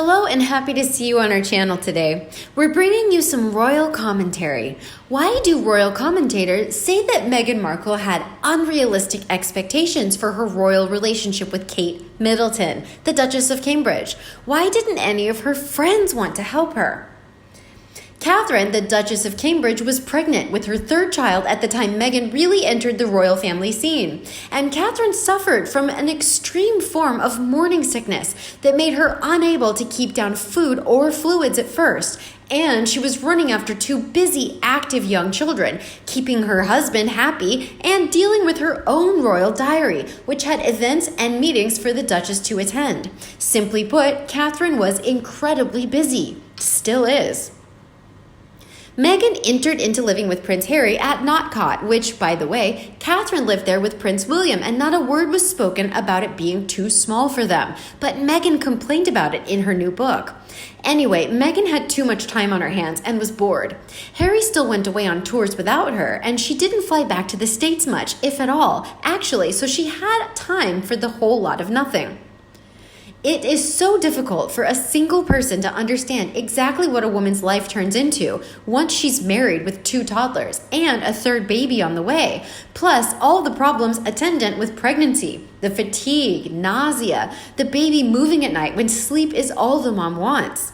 Hello and happy to see you on our channel today. We're bringing you some royal commentary. Why do royal commentators say that Meghan Markle had unrealistic expectations for her royal relationship with Kate Middleton, the Duchess of Cambridge? Why didn't any of her friends want to help her? Catherine, the Duchess of Cambridge, was pregnant with her third child at the time Meghan really entered the royal family scene. And Catherine suffered from an extreme form of morning sickness that made her unable to keep down food or fluids at first. And she was running after two busy, active young children, keeping her husband happy and dealing with her own royal diary, which had events and meetings for the Duchess to attend. Simply put, Catherine was incredibly busy. Still is. Meghan entered into living with Prince Harry at Notcott, which, by the way, Catherine lived there with Prince William, and not a word was spoken about it being too small for them. But Meghan complained about it in her new book. Anyway, Meghan had too much time on her hands and was bored. Harry still went away on tours without her, and she didn't fly back to the States much, if at all, actually, so she had time for the whole lot of nothing. It is so difficult for a single person to understand exactly what a woman's life turns into once she's married with two toddlers and a third baby on the way, plus all the problems attendant with pregnancy, the fatigue, nausea, the baby moving at night when sleep is all the mom wants.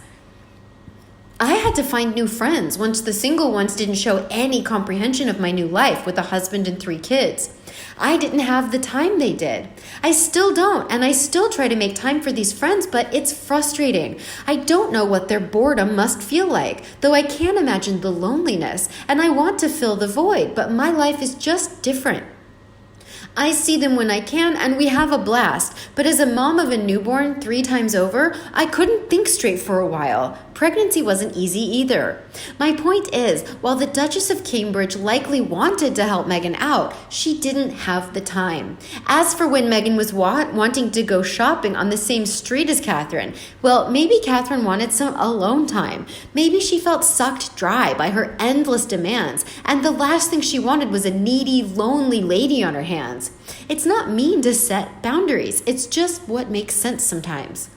I had to find new friends once the single ones didn't show any comprehension of my new life with a husband and 3 kids. I didn't have the time they did. I still don't, and I still try to make time for these friends, but it's frustrating. I don't know what their boredom must feel like, though I can imagine the loneliness, and I want to fill the void, but my life is just different. I see them when I can, and we have a blast. But as a mom of a newborn 3 times over, I couldn't think straight for a while. Pregnancy wasn't easy either. My point is, while the Duchess of Cambridge likely wanted to help Meghan out, she didn't have the time. As for when Meghan was wanting to go shopping on the same street as Catherine, well, maybe Catherine wanted some alone time. Maybe she felt sucked dry by her endless demands, and the last thing she wanted was a needy, lonely lady on her hands. It's not mean to set boundaries. It's just what makes sense sometimes.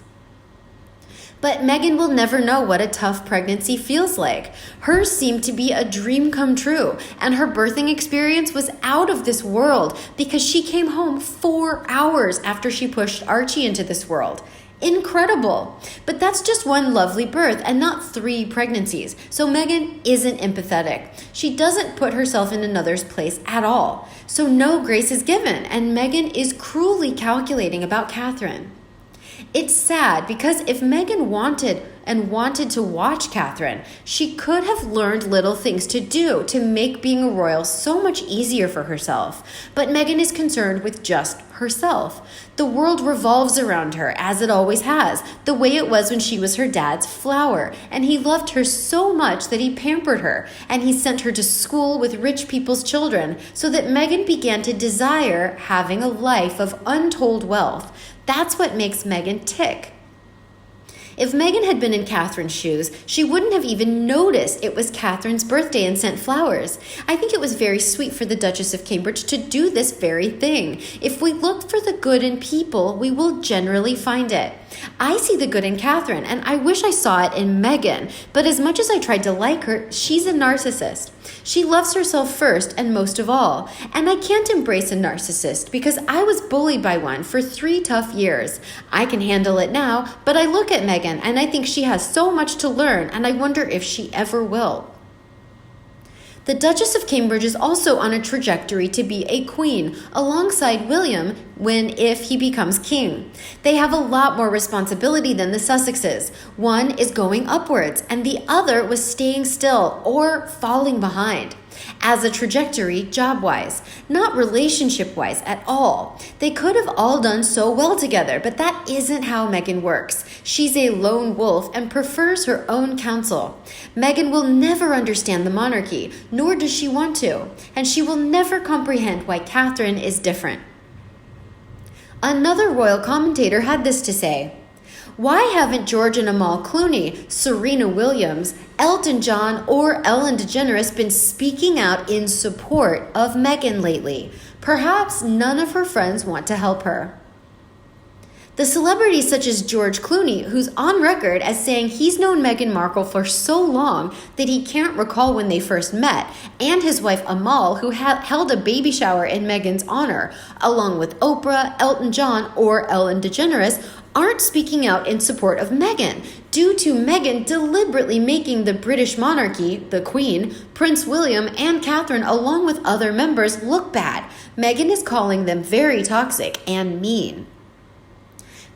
But Meghan will never know what a tough pregnancy feels like. Hers seemed to be a dream come true, and her birthing experience was out of this world because she came home 4 hours after she pushed Archie into this world. Incredible. But that's just one lovely birth and not 3 pregnancies. So Meghan isn't empathetic. She doesn't put herself in another's place at all. So no grace is given, and Meghan is cruelly calculating about Catherine. It's sad because if Meghan wanted to watch Catherine, she could have learned little things to do to make being a royal so much easier for herself. But Meghan is concerned with just herself. The world revolves around her, as it always has, the way it was when she was her dad's flower. And he loved her so much that he pampered her, and he sent her to school with rich people's children, so that Meghan began to desire having a life of untold wealth. That's what makes Meghan tick. If Meghan had been in Catherine's shoes, she wouldn't have even noticed it was Catherine's birthday and sent flowers. I think it was very sweet for the Duchess of Cambridge to do this very thing. If we look for the good in people, we will generally find it. I see the good in Catherine, and I wish I saw it in Meghan, but as much as I tried to like her, she's a narcissist. She loves herself first and most of all, and I can't embrace a narcissist because I was bullied by one for 3 tough years. I can handle it now, but I look at Meghan and I think she has so much to learn, and I wonder if she ever will. The Duchess of Cambridge is also on a trajectory to be a queen, alongside William if he becomes king. They have a lot more responsibility than the Sussexes. One is going upwards, and the other was staying still or falling behind. As a trajectory, job-wise, not relationship-wise at all. They could have all done so well together, but that isn't how Meghan works. She's a lone wolf and prefers her own counsel. Meghan will never understand the monarchy, nor does she want to, and she will never comprehend why Catherine is different. Another royal commentator had this to say: why haven't George and Amal Clooney, Serena Williams, Elton John, or Ellen DeGeneres been speaking out in support of Meghan lately? Perhaps none of her friends want to help her. The celebrities such as George Clooney, who's on record as saying he's known Meghan Markle for so long that he can't recall when they first met, and his wife Amal, who held a baby shower in Meghan's honor, along with Oprah, Elton John, or Ellen DeGeneres, aren't speaking out in support of Meghan, due to Meghan deliberately making the British monarchy, the Queen, Prince William, and Catherine, along with other members, look bad. Meghan is calling them very toxic and mean.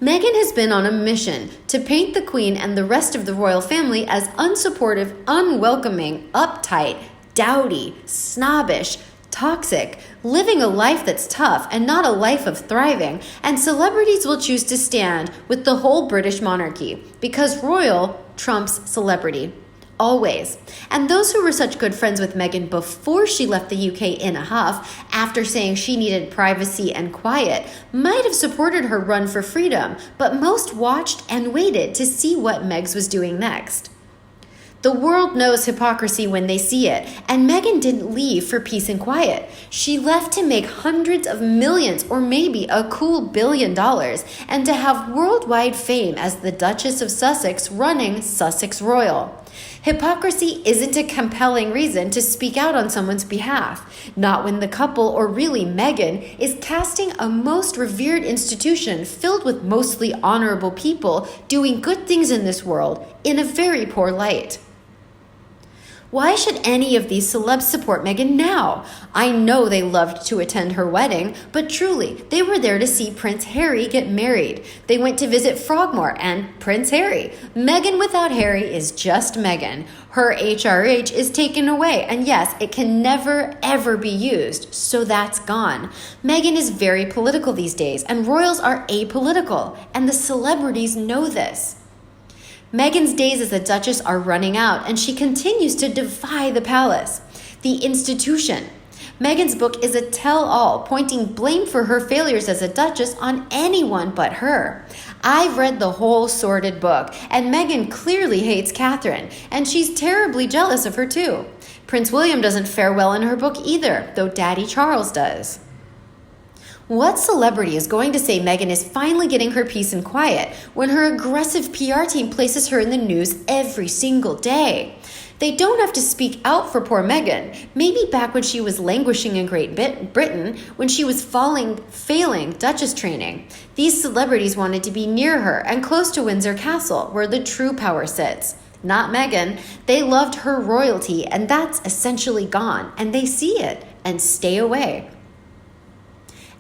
Meghan has been on a mission to paint the Queen and the rest of the royal family as unsupportive, unwelcoming, uptight, dowdy, snobbish, toxic, living a life that's tough and not a life of thriving, and celebrities will choose to stand with the whole British monarchy because royal trumps celebrity. Always. And those who were such good friends with Meghan before she left the UK in a huff, after saying she needed privacy and quiet, might have supported her run for freedom, but most watched and waited to see what Megs was doing next. The world knows hypocrisy when they see it, and Meghan didn't leave for peace and quiet. She left to make hundreds of millions or maybe a cool $1 billion and to have worldwide fame as the Duchess of Sussex running Sussex Royal. Hypocrisy isn't a compelling reason to speak out on someone's behalf, not when the couple, or really Meghan, is casting a most revered institution filled with mostly honorable people doing good things in this world in a very poor light. Why should any of these celebs support Meghan now? I know they loved to attend her wedding, but truly, they were there to see Prince Harry get married. They went to visit Frogmore and Prince Harry. Meghan without Harry is just Meghan. Her HRH is taken away, and yes, it can never, ever be used, so that's gone. Meghan is very political these days, and royals are apolitical, and the celebrities know this. Meghan's days as a duchess are running out, and she continues to defy the palace, the institution. Meghan's book is a tell-all, pointing blame for her failures as a duchess on anyone but her. I've read the whole sordid book, and Meghan clearly hates Catherine, and she's terribly jealous of her too. Prince William doesn't fare well in her book either, though Daddy Charles does. What celebrity is going to say Meghan is finally getting her peace and quiet when her aggressive PR team places her in the news every single day? They don't have to speak out for poor Meghan. Maybe back when she was languishing in Great Britain, when she was failing Duchess training. These celebrities wanted to be near her and close to Windsor Castle, where the true power sits. Not Meghan. They loved her royalty, and that's essentially gone, and they see it and stay away.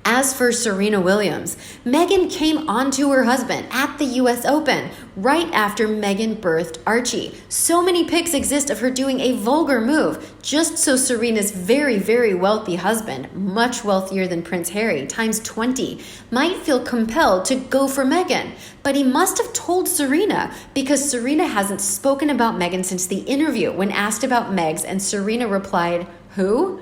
As for Serena Williams, Meghan came onto her husband at the US Open right after Meghan birthed Archie. So many pics exist of her doing a vulgar move just so Serena's very, very wealthy husband, much wealthier than Prince Harry, times 20, might feel compelled to go for Meghan. But he must have told Serena because Serena hasn't spoken about Meghan since the interview when asked about Megs, and Serena replied, "Who?"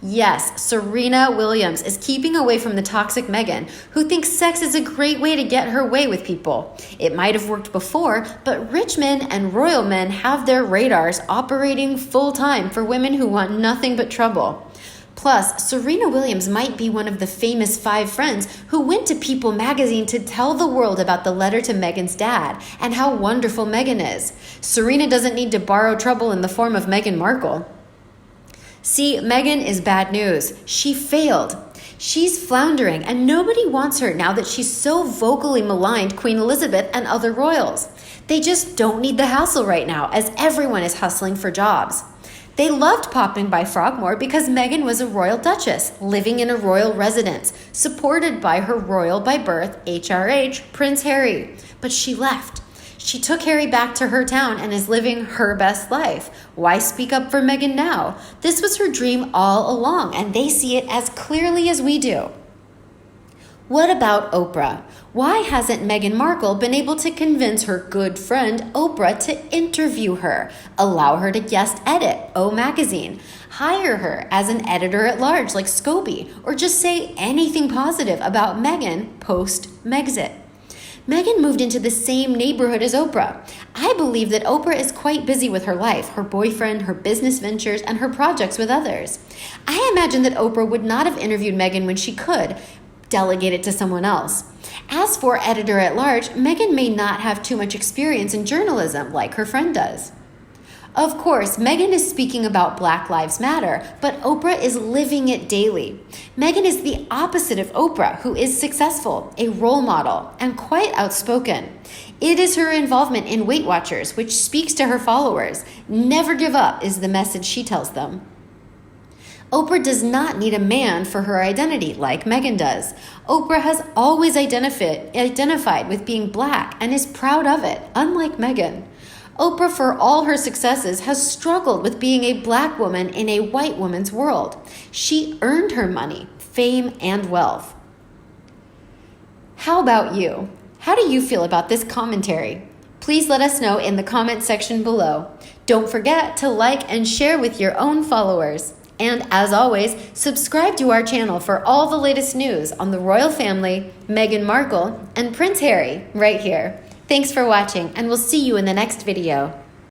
Yes, Serena Williams is keeping away from the toxic Meghan, who thinks sex is a great way to get her way with people. It might have worked before, but rich men and royal men have their radars operating full-time for women who want nothing but trouble. Plus, Serena Williams might be one of the famous 5 friends who went to People magazine to tell the world about the letter to Meghan's dad and how wonderful Meghan is. Serena doesn't need to borrow trouble in the form of Meghan Markle. See, Meghan is bad news. She failed. She's floundering, and nobody wants her now that she's so vocally maligned Queen Elizabeth and other royals. They just don't need the hassle right now, as everyone is hustling for jobs. They loved popping by Frogmore because Meghan was a royal duchess, living in a royal residence, supported by her royal by birth, HRH, Prince Harry. But she left. She took Harry back to her town and is living her best life. Why speak up for Meghan now? This was her dream all along, and they see it as clearly as we do. What about Oprah? Why hasn't Meghan Markle been able to convince her good friend Oprah to interview her, allow her to guest edit O Magazine, hire her as an editor-at-large like Scobie, or just say anything positive about Meghan post-Megxit? Meghan moved into the same neighborhood as Oprah. I believe that Oprah is quite busy with her life, her boyfriend, her business ventures, and her projects with others. I imagine that Oprah would not have interviewed Meghan when she could, delegate it to someone else. As for editor-at-large, Meghan may not have too much experience in journalism like her friend does. Of course, Meghan is speaking about Black Lives Matter, but Oprah is living it daily. Meghan is the opposite of Oprah, who is successful, a role model, and quite outspoken. It is her involvement in Weight Watchers which speaks to her followers. Never give up is the message she tells them. Oprah does not need a man for her identity like Meghan does. Oprah has always identified with being Black and is proud of it, unlike Meghan. Oprah, for all her successes, has struggled with being a Black woman in a white woman's world. She earned her money, fame, and wealth. How about you? How do you feel about this commentary? Please let us know in the comment section below. Don't forget to like and share with your own followers. And as always, subscribe to our channel for all the latest news on the royal family, Meghan Markle, and Prince Harry right here. Thanks for watching, and we'll see you in the next video.